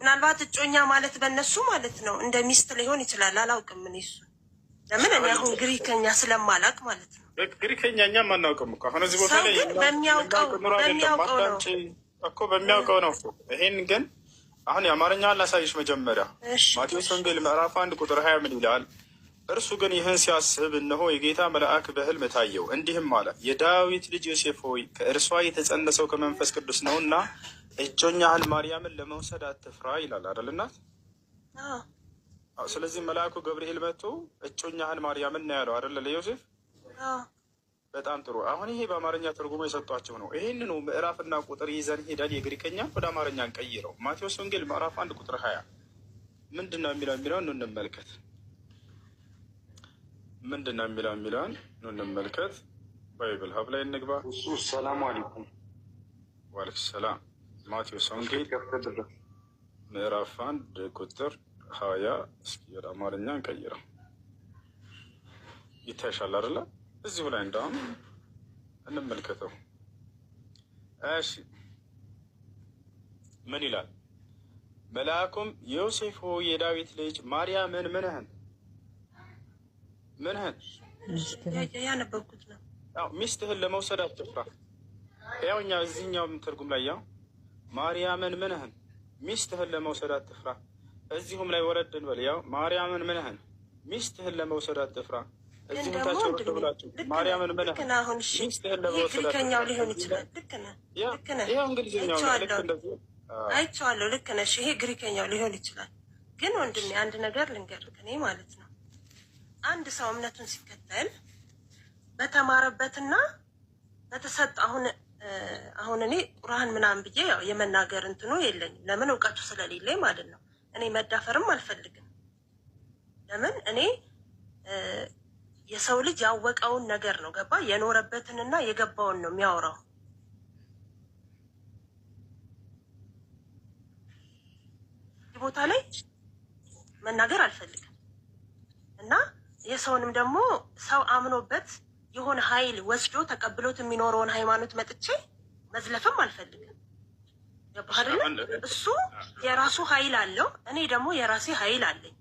ምናልባት እጮኛ ማለት በእነሱ ማለት ነው እንደ ሚስት ሊሆን ይችላል። አላውቅም እኔ እሱ ለምን እኔ አሁን ግሪከኛ ስለማላቅ ማለት ነው። ግሪከኛ እኛም አናውቅም እኮ አሁን እዚህ ቦታ ላይ በሚያውቀው ነው እኮ በሚያውቀው ነው። ይሄን ግን አሁን የአማርኛውን ላሳይሽ መጀመሪያ። ማቴዎስ ወንጌል ምዕራፍ 1 ቁጥር 20 ምን ይላል? እርሱ ግን ይህን ሲያስብ እነሆ የጌታ መልአክ በሕልም ታየው፣ እንዲህም አለ፣ የዳዊት ልጅ ዮሴፍ ሆይ ከእርሷ የተጸነሰው ከመንፈስ ቅዱስ ነውና እጮኛህን ማርያምን ለመውሰድ አትፍራ ይላል አይደል እናት? ስለዚህ መልአኩ ገብርኤል መጥቶ እጮኛህን ማርያምን ነው ያለው አይደለ ለዮሴፍ? በጣም ጥሩ። አሁን ይሄ በአማርኛ ትርጉሞ የሰጧቸው ነው። ይሄንኑ ምዕራፍና ቁጥር ይዘን ሄደን የግሪከኛ ወደ አማርኛ እንቀይረው። ማቴዎስ ወንጌል ምዕራፍ 1 ቁጥር 20 ምንድን ነው የሚለውን እንመልከት። ምንድን ነው የሚለውን እንመልከት። ባይብል ሀብ ላይ እንግባ። ሰላም አለይኩም። ወአለይኩም ሰላም። ማቴዎስ ወንጌል ምዕራፍ 1 ቁጥር 20 እስኪ ወደ አማርኛ እንቀይረው። ይታይሻል አይደለ? እዚሁ ላይ እንደውም እንመልከተው። እሺ ምን ይላል? መልአኩም ዮሴፍ ሆይ የዳዊት ልጅ ማርያምን ምንህን ያነበብኩት ነው። ሚስትህን ለመውሰድ አትፍራ። ያው እኛ እዚህኛውም ትርጉም ላይ ያው ማርያምን ምንህን ሚስትህን ለመውሰድ አትፍራ። እዚሁም ላይ ወረድ እንበል። ያው ማርያምን ምንህን ሚስትህን ለመውሰድ አትፍራ። እዚሁም ታቸው ብላችሁ ማርያምን ምንህን ሚስትህን ለመውሰድ ግሪከኛው ሊሆን ይችላል። ልክ ነህ። ይኸው እንግሊዝኛው ልክ እንደዚህ አይቼዋለሁ። ልክ ነሽ። ይሄ ግሪከኛው ሊሆን ይችላል። ግን ወንድሜ አንድ ነገር ልንገርህ እኔ ማለት ነው አንድ ሰው እምነቱን ሲከተል በተማረበትና በተሰጠ አሁን እኔ ቁርአን ምናምን ብዬ ያው የመናገር እንትኑ የለኝም። ለምን እውቀቱ ስለሌለኝ ማለት ነው። እኔ መዳፈርም አልፈልግም። ለምን እኔ የሰው ልጅ ያወቀውን ነገር ነው ገባ የኖረበትንና የገባውን ነው የሚያወራው። ቦታ ላይ መናገር አልፈልግም እና የሰውንም ደግሞ ሰው አምኖበት የሆነ ኃይል ወስዶ ተቀብሎት የሚኖረውን ሃይማኖት መጥቼ መዝለፍም አልፈልግም። ገባህ አይደል? እሱ የራሱ ኃይል አለው፣ እኔ ደግሞ የራሴ ኃይል አለኝ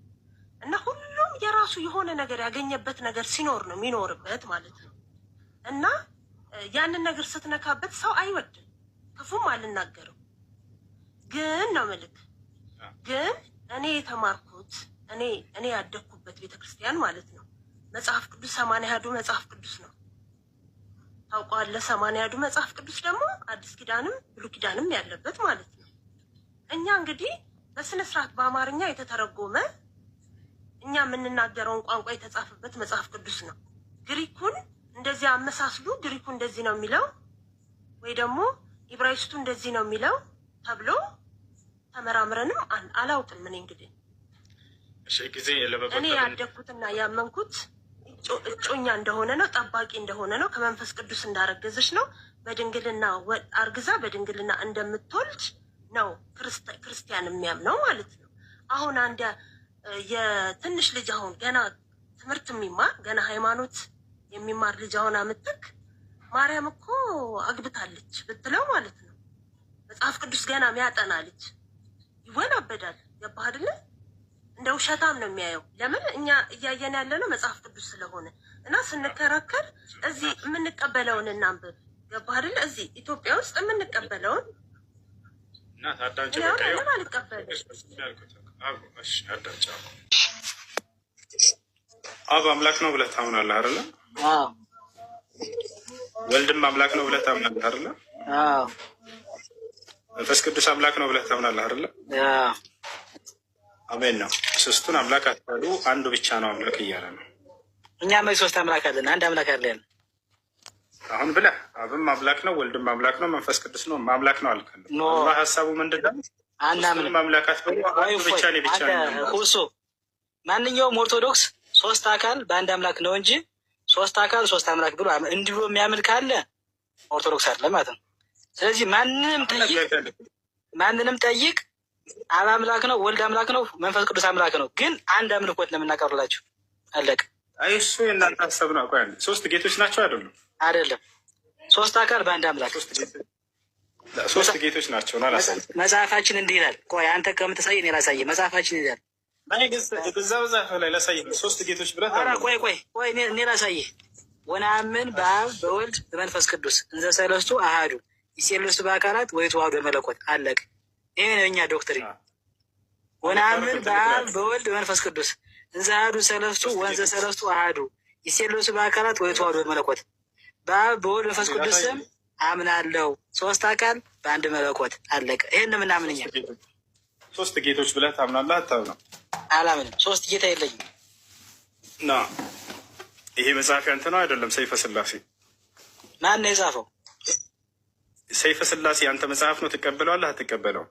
እና ሁሉም የራሱ የሆነ ነገር ያገኘበት ነገር ሲኖር ነው የሚኖርበት ማለት ነው። እና ያንን ነገር ስትነካበት ሰው አይወድም። ክፉም አልናገርም ግን ነው ምልክ ግን እኔ የተማርኩት እኔ ያደግኩበት ቤተክርስቲያን ማለት ነው መጽሐፍ ቅዱስ 80 ያዱ መጽሐፍ ቅዱስ ነው። ታውቀዋለህ? 80 ያዱ መጽሐፍ ቅዱስ ደግሞ አዲስ ኪዳንም ብሉይ ኪዳንም ያለበት ማለት ነው። እኛ እንግዲህ በስነ ስርዓት በአማርኛ የተተረጎመ እኛ የምንናገረውን ቋንቋ የተጻፈበት መጽሐፍ ቅዱስ ነው። ግሪኩን እንደዚህ አመሳስሉ፣ ግሪኩ እንደዚህ ነው የሚለው ወይ ደግሞ ኢብራይስቱ እንደዚህ ነው የሚለው ተብሎ ተመራምረንም አላውቅም። እኔ እንግዲህ እኔ ያደግኩትና ያመንኩት እጮኛ እንደሆነ ነው፣ ጠባቂ እንደሆነ ነው፣ ከመንፈስ ቅዱስ እንዳረገዘች ነው፣ በድንግልና አርግዛ በድንግልና እንደምትወልድ ነው ክርስቲያን የሚያምነው ማለት ነው። አሁን አንድ የትንሽ ልጅ አሁን ገና ትምህርት የሚማር ገና ሃይማኖት የሚማር ልጅ አሁን አምጥክ ማርያም እኮ አግብታለች ብትለው ማለት ነው መጽሐፍ ቅዱስ ገና የሚያጠና ልጅ ይወናበዳል። ገባህ አይደለ? እንደ ውሸታም ነው የሚያየው። ለምን እኛ እያየን ያለነው መጽሐፍ ቅዱስ ስለሆነ እና ስንከራከር እዚህ የምንቀበለውን እናንብብ። ገባህ አይደለ? እዚህ ኢትዮጵያ ውስጥ የምንቀበለውን እና ታዳንጭ አብ አምላክ ነው ብለህ ታምናለህ አይደለ? ወልድም አምላክ ነው ብለህ ታምናለህ አይደለ? መንፈስ ቅዱስ አምላክ ነው ብለህ ታምናለህ አይደለ? አሜን ነው። ሶስቱን አምላክ አትበሉ፣ አንዱ ብቻ ነው አምላክ እያለ ነው። እኛም ሶስት አምላክ አለን፣ አንድ አምላክ አለን። አሁን ብለህ አብም አምላክ ነው፣ ወልድም አምላክ ነው፣ መንፈስ ቅዱስ ነው አምላክ ነው አልከን። አላህ ሀሳቡ ምንድን ነው? ሶስቱንም አምላክ አትበሉ፣ አንዱ ብቻ ነው ብቻ ነው ሁሱ። ማንኛውም ኦርቶዶክስ ሶስት አካል በአንድ አምላክ ነው እንጂ ሶስት አካል ሶስት አምላክ ብሎ እንዲሁ የሚያምን ካለ ኦርቶዶክስ አይደለም ማለት ነው። ስለዚህ ማንንም ጠይቅ አብ አምላክ ነው፣ ወልድ አምላክ ነው፣ መንፈስ ቅዱስ አምላክ ነው። ግን አንድ አምልኮት ነው የምናቀርብላችሁ። አለቀ። አይ እሱ የእናንተ ሀሳብ ነው። ቆይ ሶስት ጌቶች ናቸው አይደሉም? አይደለም፣ ሶስት አካል በአንድ አምላክ ሶስት ጌቶች ናቸው። መጽሐፋችን እንዲህ ይላል። ቆይ አንተ ከምትሳይ እኔ ላሳየህ። መጽሐፋችን ይላል። በዛ መጽሐፍ ላይ ላሳየህ ሶስት ጌቶች ብለህ ቆይ እኔ ላሳየህ። ወነአምን በአብ በወልድ በመንፈስ ቅዱስ እንዘ ሰለስቱ አሐዱ ይሴልሱ በአካላት ወይተዋሐዱ በመለኮት። አለቀ። ይሄ ነው የኛ ዶክትሪን። ወነአምን በአብ በወልድ በመንፈስ ቅዱስ እንዘ አሐዱ ሰለስቱ ወንዘ ሰለስቱ አሐዱ ይሴልሱ በአካላት ወይተዋሐዱ በመለኮት። በአብ በወልድ በመንፈስ ቅዱስ ስም አምናለሁ፣ ሶስት አካል በአንድ መለኮት። አለቀ። ይሄን ምናምን እኛ ሶስት ጌቶች ብለህ ታምናለህ? አታምነው? አላምንም። ሶስት ጌታ የለኝም። ና ይሄ መጽሐፍ ያንተ ነው አይደለም? ሰይፈ ስላሴ ማን ነው የጻፈው? ሰይፈ ስላሴ ያንተ መጽሐፍ ነው። ትቀበለዋለህ? አትቀበለውም?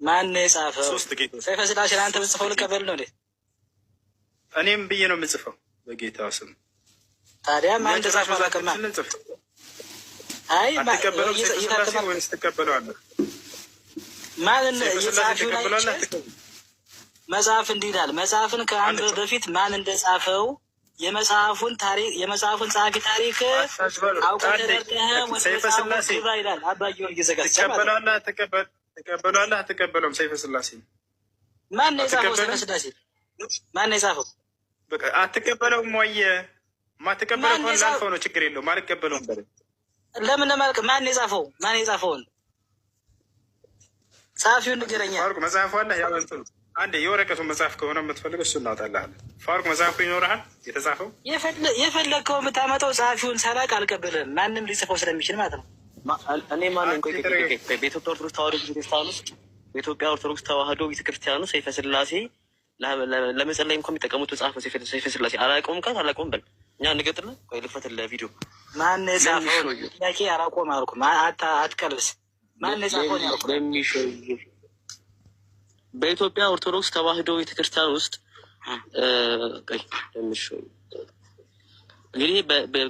ማን ነው የጻፈው? ሶስት ጌቶች ሰይፈ ስላሴ አንተ ብትጽፈው ልቀበል ነው እንዴ? እኔም ብዬ ነው የምጽፈው በጌታ ስም። ታዲያ ማን ተጻፈው? አላውቅም። አይ አትቀበለው? ሰይፈ ስላሴ ወይስ ትቀበለዋለህ? ማን የጻፈው ላይ መጽሐፍ እንዲህ ይላል። መጽሐፍን ከአንድ በፊት ማን እንደጻፈው የመጽሐፉን ጸሐፊ ታሪክ አውቀህ ተረድተህ ሰይፈ ስላሴ ይላል አባ ጊዮርጊስ ዘጋስጫ። ትቀበለዋለህ? አትቀበለውም? ሰይፈ ስላሴ ማን ነው የጻፈው? ሰይፈ ስላሴ ማን ነው የጻፈው? በቃ አትቀበለውም ወይ? ማትቀበለው ከሆነ ላልፈው ነው፣ ችግር የለውም። አልቀበለውም በል። ለምን ለማልቀ ማን ነው የጻፈው? ማን የጻፈውን ጸሐፊውን ንገረኛ። ፋሩቅ መጽሐፉ አለ። ያው እንትን አንዴ የወረቀቱን መጽሐፍ ከሆነ የምትፈልገው እሱ እናውጣልሃለን። ፋሩቅ መጽሐፉ ይኖርሃል የተጻፈው? የፈለግከው የምታመጣው ጸሐፊውን ሳላቅ አልቀበልህም። ማንም ሊጽፈው ስለሚችል ማለት ነው። እኔ ማንም በኢትዮጵያ ኦርቶዶክስ ተዋህዶ ቤተክርስቲያን ውስጥ በኢትዮጵያ ኦርቶዶክስ ተዋህዶ ቤተክርስቲያን ውስጥ ሰይፈ ስላሴ ለመጸለይ እንኳን የሚጠቀሙት መጽሐፍ ነው። ሰይፈ ስላሴ አላውቀውም ካል አላውቀውም በል። እኛ እንገጥለ ቆይ ልክፈትልህ ቪዲዮ። ማን የጻፈው ጥያቄ አላውቀውም አልኩ። አትቀልብስ። ማን የጻፈው ያልኩ በኢትዮጵያ ኦርቶዶክስ ተዋህዶ ቤተክርስቲያን ውስጥ ቆይ ለምሾው እንግዲህ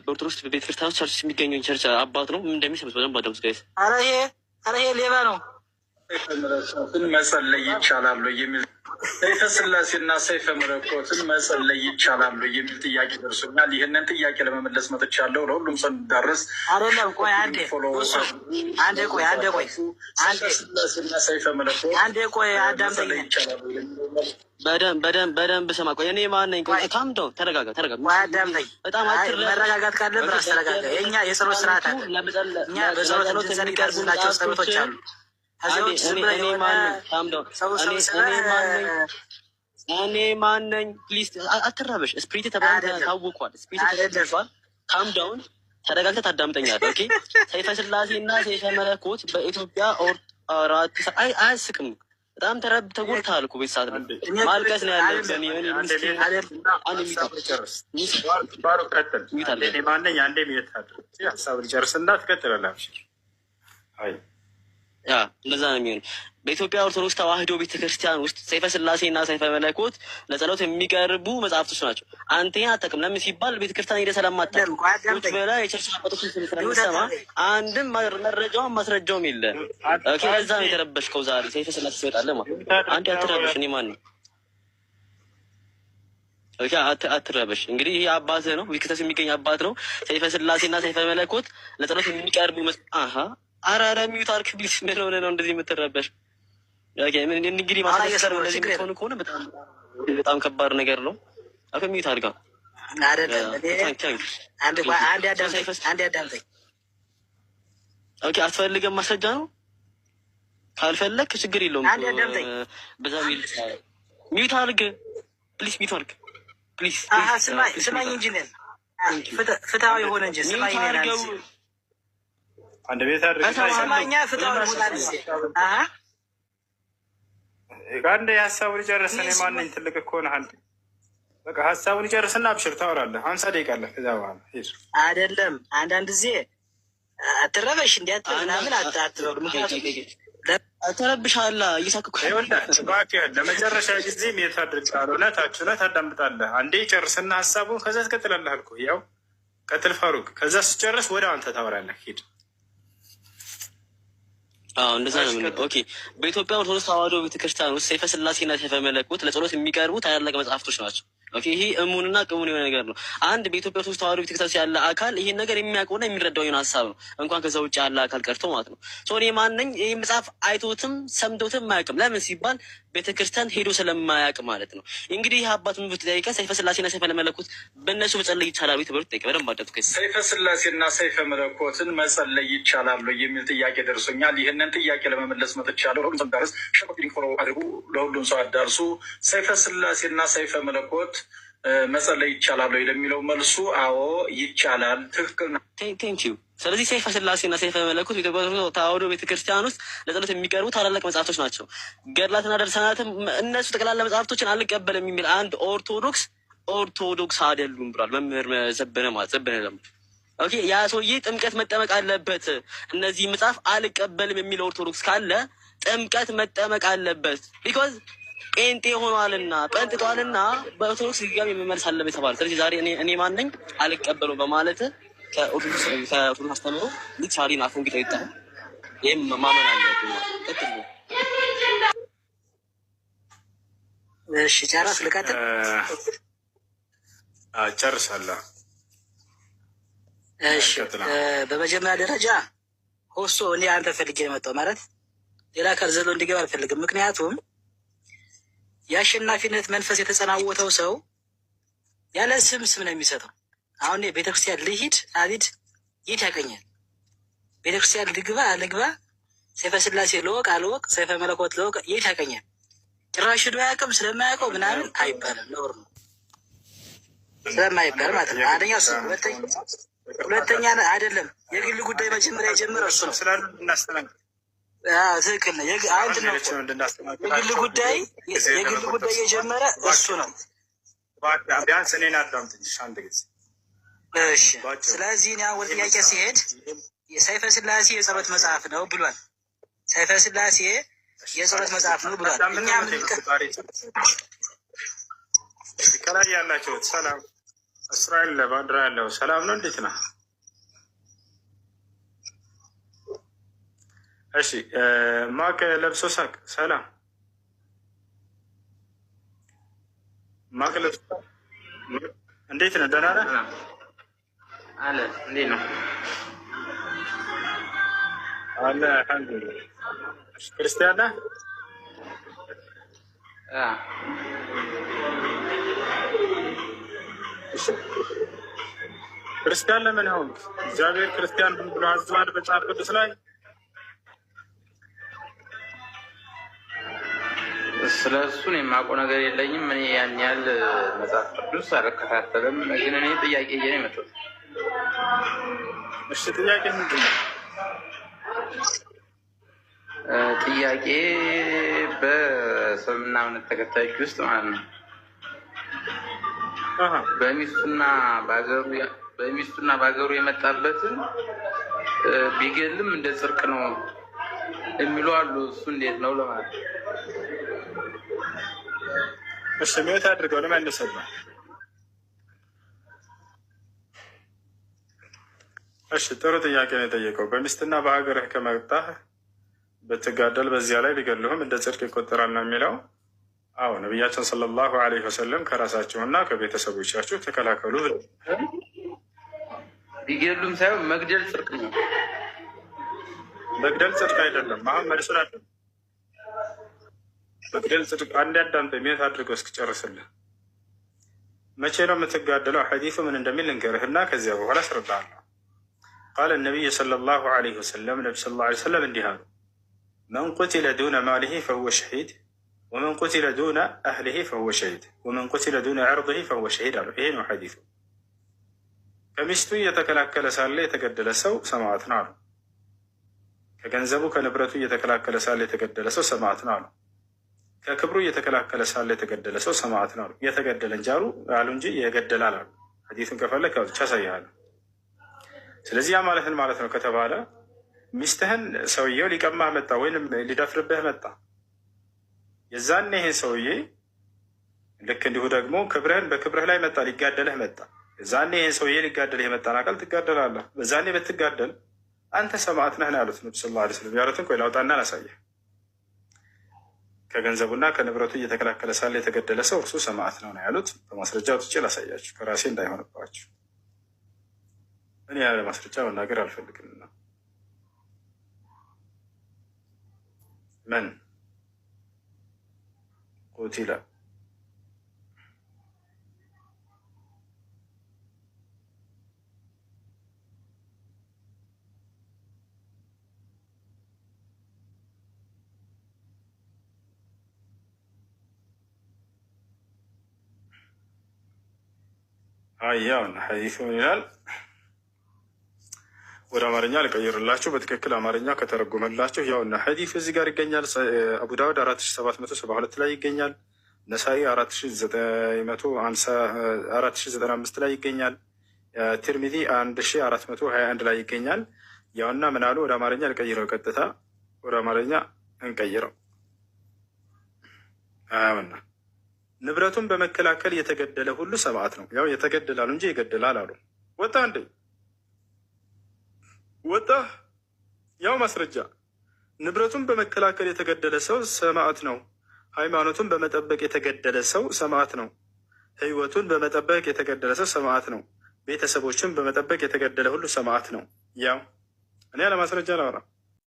በኦርቶዶክስ ቤተክርስቲያን ቸርች የሚገኘው ቸርች አባት ነው። ምን እንደሚሰብስ በደንብ አዳምጡ ጋይስ። ኧረ ይሄ ሌባ ነው። መለኮትን መጸለይ ይቻላል የሚል ሰይፈ ስላሴና ሰይፈ መለኮትን መጸለይ ይቻላል የሚል ጥያቄ ደርሶኛል። ይህንን ጥያቄ ለመመለስ መጥቻለሁ። ለሁሉም ሰው እንዳረስ አይደለም። ቆይ አንዴ ሰይፈ መለኮት አዳምጠኝ። በደንብ ስማ። ቆይ እኔ ማን ነኝ? ቆይ ካምዶ ተረጋጋ። አዳምጠኝ። በጣም መረጋጋት ካለብህ ራስ ተረጋጋ። የእኛ የጸሎት ስርዓት አለ። እኛ በጸሎት እንድንቀርብላቸው ጸሎቶች አሉ። እኔ ማን ነኝ? ፕሊዝ አትረበሽ። ስፕሪት ታውቋል። ስፕሪት ተደርሷል። ካም ዳውን ተረጋግተህ ታዳምጠኛለህ። ኦኬ። ሰይፈ ስላሴና ሰይፈ መለኮት በኢትዮጵያ አያስቅም። በጣም ተጎድተሃል እኮ ቤት ሰዓት ማልቀስ ነው ያለ። እንደዛ ነው የሚሆን። በኢትዮጵያ ኦርቶዶክስ ተዋህዶ ቤተክርስቲያን ውስጥ ሰይፈ ስላሴና ሰይፈ መለኮት ለጸሎት የሚቀርቡ መጽሐፍቶች ናቸው። አንተኛ አታውቅም። ለምን ሲባል ቤተክርስቲያን ሄደህ ስለማታውቅ ቁጭ ብለህ የቸርች አባቶችን ስለምትሰማ አንድም መረጃውም ማስረጃውም የለም። ለዛ ነው የተረበሽከው ዛሬ። ሰይፈ ስላሴ ሲወጣለህ ማለት አንተ አትረበሽ። እኔ ማን ነው? አትረበሽ። እንግዲህ ይህ አባትህ ነው፣ ቤተክርስቲያን የሚገኝ አባት ነው። ሰይፈ ስላሴና ሰይፈ መለኮት ለጸሎት የሚቀርቡ አራራ ሚዩት አርክ ፕሊስ። ምን ሆነ ነው እንደዚህ የምትረበሽ? እንግዲህ ማሳሰር እንደዚህ የምትሆኑ ከሆነ በጣም ከባድ ነገር ነው። አፈ ሚዩት አድርጋ አንድ ያዳምጠኝ። ኦኬ አትፈልገም? ማስረጃ ነው። ካልፈለግ ችግር የለውም። በዛ ሚዩት አድርግ ፕሊስ። ሚዩት አድርግ ፕሊስ። ስማኝ እንጂ ነን ፍትሃዊ የሆነ እንጂ ስማኝ ነን አንድ ቤት ሰማኛ ፍትሃዊ አንድ ሀሳቡን ይጨርስን። ማንኝ ትልቅ እኮ ነህ አንተ። በቃ ሀሳቡን ይጨርስና አብሽር ታወራለህ። 50 ደቂቃ አለ። ከዛ በኋላ ሄድ አይደለም። አንዳንድ ጊዜ አትረበሽ እንዲያት ምናምን አትበሉ። ምክንያቱም አትረብሻለህ። እየሳቅኩ ለመጨረሻ ጊዜ ሜት አድርጋለሁ። እውነታችሁ ታዳምጣለህ። አንዴ ይጨርስና ሀሳቡን ከዛ ትቀጥላለህ አልኩ። ያው ቀጥል ፋሩቅ። ከዛ ስጨርስ ወደ አንተ ታወራለህ። ሂድ። እንደዛ ነው የምንለው። ኦኬ። በኢትዮጵያ ኦርቶዶክስ ተዋህዶ ቤተክርስቲያን ውስጥ ሰይፈ ስላሴና ሰይፈ መለኮት ለጸሎት የሚቀርቡ ታላላቅ መጽሐፍቶች ናቸው። ኦኬ። ይሄ እሙንና ቅሙን የሆነ ነገር ነው። አንድ በኢትዮጵያ ኦርቶዶክስ ተዋህዶ ቤተክርስቲያን ያለ አካል ይሄን ነገር የሚያውቀውና የሚረዳው የሆነ ሀሳብ ነው፣ እንኳን ከዛ ውጭ ያለ አካል ቀርቶ ማለት ነው። እኔ ማንኝ ይህ መጽሐፍ አይቶትም ሰምቶትም አያውቅም። ለምን ሲባል ቤተክርስቲያን ሄዶ ስለማያውቅ ማለት ነው። እንግዲህ ይህ አባት ምን ብትጠይቀ ሰይፈ ስላሴና ሰይፈ መለኮት በእነሱ መጸለይ ይቻላል ተብሎ ጠይቀ። በደንብ አዳምጡ። ሰይፈ ስላሴና ሰይፈ መለኮትን መጸለይ ይቻላል የሚል ጥያቄ ደርሶኛል። ይህንን ጥያቄ ለመመለስ መጥቻለሁ። ሁሉም ሰው ዳርስ ሸቆጥሪን ፎሎ አድርጉ። ለሁሉም ሰው አዳርሱ። ሰይፈ ስላሴና ሰይፈ መለኮት መጸለይ ይቻላል ለሚለው መልሱ አዎ ይቻላል። ትክክል ነው። ቴንኪዩ። ስለዚህ ሰይፈ ስላሴና ሰይፈ መለኮት በኢትዮጵያ ተዋህዶ ቤተክርስቲያን ውስጥ ለጸሎት የሚቀርቡ ታላላቅ መጽሐፍቶች ናቸው። ገድላትና ደርሰናትም እነሱ ጠቅላላ መጽሐፍቶችን አልቀበልም የሚል አንድ ኦርቶዶክስ አይደሉም ብሏል መምህር ዘበነ ደግሞ። ኦኬ። ያ ሰውዬ ጥምቀት መጠመቅ አለበት። እነዚህ መጽሐፍ አልቀበልም የሚል ኦርቶዶክስ ካለ ጥምቀት መጠመቅ አለበት። ቢኮዝ ጴንጤ ሆኗልና ጠንጥጧልና በኦርቶዶክስ ድጋሚ መመለስ አለበት የተባለ። ስለዚህ ዛሬ እኔ ማንኝ አልቀበሉም በማለት ከኦርቶዶክስ አስተምሮ ሊቻሊን አፉን ጌታ ይጣ። ይህም ማመን አለብን። እሺ ጨረስ ልቀጥል? ጨርሳለሁ። እሺ በመጀመሪያ ደረጃ ሆስቶ እኔ አንተ ፈልጌ የመጣው ማለት ሌላ አካል ዘሎ እንዲገባ አልፈልግም። ምክንያቱም የአሸናፊነት መንፈስ የተጸናወተው ሰው ያለ ስም ነው የሚሰጠው። አሁን ቤተክርስቲያን ልሂድ አልሂድ የት ያገኛል? ቤተክርስቲያን ልግባ አልግባ፣ ሰይፈ ስላሴ ልወቅ አልወቅ፣ ሰይፈ መለኮት ልወቅ የት ያገኛል? ጭራሽ ሄዶ አያውቅም። ስለማያውቀው ምናምን አይባልም። ነውር ነው ስለማይባል ማለት ነው። አንደኛው እሱ፣ ሁለተኛ አይደለም የግል ጉዳይ መጀመሪያ የጀመረው እሱ ነው። ትክክል ነው። የግል ጉዳይ የጀመረ እሱ ነው። ቢያንስ እኔን አዳምጥኝ አንድ ጊዜ። እሺ፣ ስለዚህ እኔ ወደ ጥያቄ ሲሄድ የሰይፈ ስላሴ የጸሎት መጽሐፍ ነው ብሏል። ሰይፈ ስላሴ የጸሎት መጽሐፍ ነው ብሏል። እኛ ምን ከላይ ያላችሁት ሰላም እስራኤል ለባንዲራ ያለው ሰላም ነው። እንዴት ነህ? እሺ ማቅ ለብሶ ሳቅ ሰላም ማቅ ለብሶ እንዴት ነህ? ደህና ነህ? አለ እንዴት ነው? አለ አልሐምዱሊላህ። ክርስቲያን ነህ? ክርስቲያን ለምን ሆንክ? እግዚአብሔር ክርስቲያን ብሎ አዟል በመጽሐፍ ቅዱስ ላይ። ስለ እሱን የማውቀው ነገር የለኝም። እኔ ያን ያህል መጽሐፍ ቅዱስ አልከታተልም። ግን እኔ ጥያቄ ነው የመጣሁት። እሺ ጥያቄ ምንድን ነው? ጥያቄ በእስልምና እምነት ተከታዮች ውስጥ ማለት ነው በሚስቱና በሀገሩ የመጣበትን ቢገልም እንደ ጽድቅ ነው የሚሉ አሉ። እሱ እንዴት ነው ለማለት? እሺ ሚወት አድርገው ለመልሰልህ። እሺ ጥሩ ጥያቄ ነው የጠየቀው። በሚስትና በሀገርህ ከመጣህ ብትጋደል በዚያ ላይ ቢገልሁም እንደ ጽድቅ ይቆጠራል ነው የሚለው። አዎ ነቢያችን ሰለላሁ ዐለይሂ ወሰለም ከራሳቸውና ከቤተሰቦቻችሁ ተከላከሉ። ቢገሉም ሳይሆን መግደል ጽድቅ ነው። መግደል ጽድቅ አይደለም። አሁን መልሱን አለ መግደል ጽድቅ አንድ አዳምጠኝ፣ ሜት አድርገው እስክጨርስልህ። መቼ ነው የምትጋደለው? ሐዲሱ ምን እንደሚል ልንገርህና ከዚያ በኋላ አስረዳሃለሁ። ቃለ ነቢይ ሰለላሁ ዐለይሂ ወሰለም ነቢ ሰለላሁ ዐለይሂ ወሰለም እንዲህ አሉ፣ መን ቁቲለ ዱነ ማሊሂ ፈሁወ ሸሂድ ወመን ቁቲለ ዱነ አህሊሂ ፈሁወ ሸሂድ ወመን ቁቲለ ዱነ ዐርዲሂ ፈሁወ ሸሂድ አሉ። ይሄ ነው ሐዲሱ። ከሚስቱ እየተከላከለ ሳለ የተገደለ ሰው ሰማዕት ነው አሉ። ከገንዘቡ ከንብረቱ እየተከላከለ ሳለ የተገደለ ሰው ሰማዕት ነው አሉ። ከክብሩ እየተከላከለ ሳለ የተገደለ ሰው ሰማዕት ነው አሉ። የተገደለ እንጂ አሉ እንጂ የገደለ አላሉ። ሐዲሱን ከፈለክ ብቻ አሳይሃለሁ። ስለዚህ ያ ማለትን ማለት ነው ከተባለ ሚስትህን ሰውየው ሊቀማህ መጣ ወይም ሊደፍርብህ መጣ። የዛኔ ይህን ሰውዬ ልክ እንዲሁ ደግሞ ክብርህን በክብርህ ላይ መጣ፣ ሊጋደልህ መጣ። የዛኔ ይህን ሰውዬ ሊጋደልህ የመጣን አካል ትጋደላለህ። በዛኔ ብትጋደል አንተ ሰማዕት ነህ ነው ያሉት ነቢ ሰለላሁ ዐለይሂ ወሰለም። ያሉትን ቆይ ላውጣና ላሳየህ። ከገንዘቡና ከንብረቱ እየተከላከለ ሳለ የተገደለ ሰው እርሱ ሰማዕት ነው ነው ያሉት። በማስረጃ አውጥቼ ላሳያችሁ ከራሴ እንዳይሆንባችሁ። እኔ ያለ ማስረጃ መናገር አልፈልግምና መን ቁቲለ አያውን ሐዲሱ ምን ይላል? ወደ አማርኛ ልቀይርላችሁ። በትክክል አማርኛ ከተረጎመላችሁ ያውና ሐዲሱ እዚህ ጋር ይገኛል። አቡ ዳውድ 4772 ላይ ይገኛል። ነሳኢ 4095 ላይ ይገኛል። ትርሚዚ 1421 ላይ ይገኛል። ያውና ምን አሉ? ወደ አማርኛ ልቀይረው፣ ቀጥታ ወደ አማርኛ እንቀይረው። አያውና ንብረቱን በመከላከል የተገደለ ሁሉ ሰማዕት ነው። ያው የተገደላሉ እንጂ ይገደላል አሉ። ወጣ እንዴ ወጣ። ያው ማስረጃ ንብረቱን በመከላከል የተገደለ ሰው ሰማዕት ነው። ሃይማኖቱን በመጠበቅ የተገደለ ሰው ሰማዕት ነው። ሕይወቱን በመጠበቅ የተገደለ ሰው ሰማዕት ነው። ቤተሰቦችን በመጠበቅ የተገደለ ሁሉ ሰማዕት ነው። ያው እኔ ያለ ማስረጃ ላወራ